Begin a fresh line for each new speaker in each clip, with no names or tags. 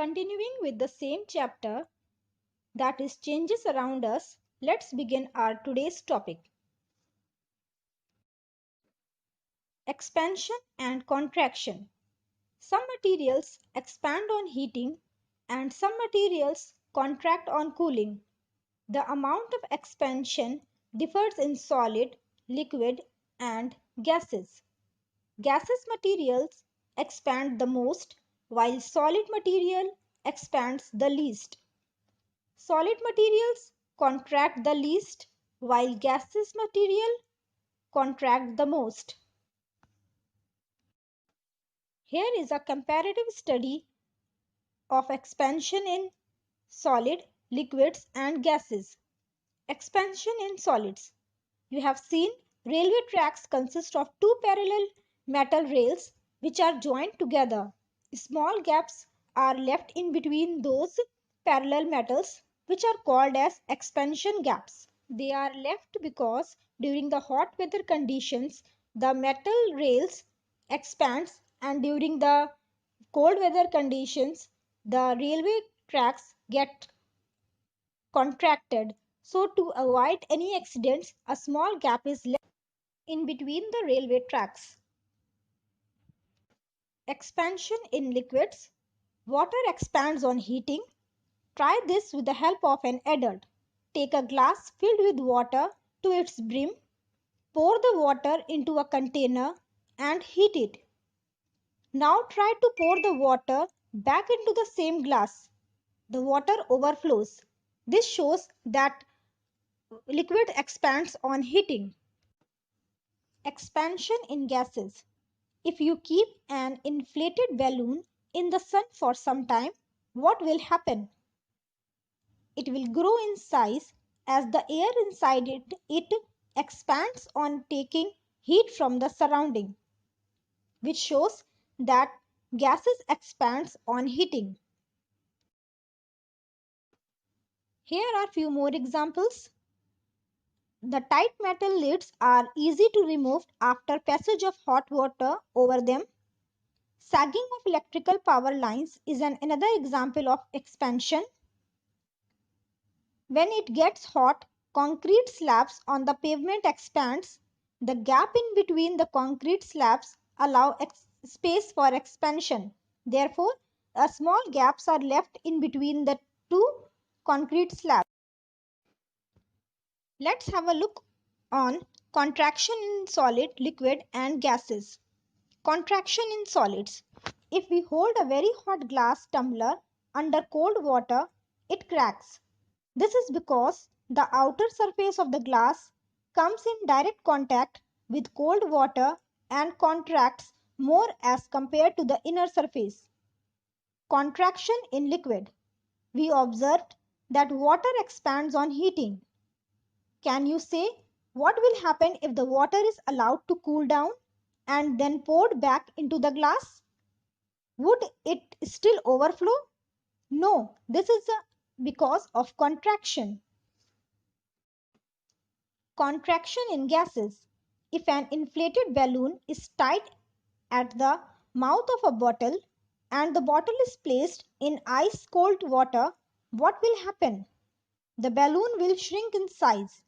Continuing with the same chapter, that is changes around us, let's begin our today's topic. Expansion and contraction. Some materials expand on heating and some materials contract on cooling. The amount of expansion differs in solid, liquid, and gases. Gaseous materials expand the most, while solid material expands the least. Solid materials contract the least, while gaseous material contract the most. Here is a comparative study of expansion in solid, liquids, and gases. Expansion in solids. You have seen railway tracks consist of two parallel metal rails which are joined together. Small gaps are left in between those parallel metals which are called as expansion gaps. They are left because during the hot weather conditions the metal rails expands and during the cold weather conditions the railway tracks get contracted. So to avoid any accidents, a small gap is left in between the railway tracks. Expansion in liquids. Water expands on heating. Try this with the help of an adult. Take a glass filled with water to its brim. Pour the water into a container and heat it. Now try to pour the water back into the same glass. The water overflows. This shows that liquid expands on heating. Expansion in gases. If you keep an inflated balloon in the sun for some time, what will happen? It will grow in size as the air inside it expands on taking heat from the surrounding, which shows that gases expands on heating. Here are few more examples. The tight metal lids are easy to remove after passage of hot water over them. Sagging of electrical power lines is another example of expansion. When it gets hot, concrete slabs on the pavement expands. The gap in between the concrete slabs allow space for expansion. Therefore, small gaps are left in between the two concrete slabs. Let's have a look on contraction in solid, liquid, and gases. Contraction in solids. If we hold a very hot glass tumbler under cold water, it cracks. This is because the outer surface of the glass comes in direct contact with cold water and contracts more as compared to the inner surface. Contraction in liquid. We observed that water expands on heating. Can you say what will happen if the water is allowed to cool down and then poured back into the glass? Would it still overflow? No, this is because of contraction. Contraction in gases. If an inflated balloon is tied at the mouth of a bottle and the bottle is placed in ice cold water, what will happen? The balloon will shrink in size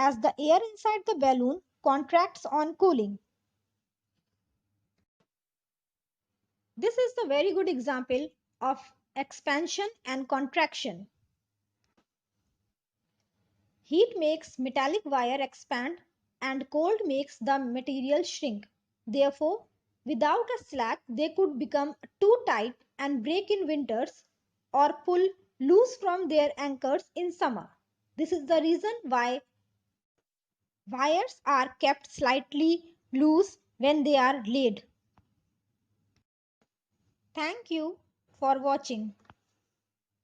as the air inside the balloon contracts on cooling. This is a very good example of expansion and contraction. Heat makes metallic wire expand and cold makes the material shrink. Therefore, without a slack, they could become too tight and break in winters or pull loose from their anchors in summer. This is the reason why wires are kept slightly loose when they are laid. Thank you for watching.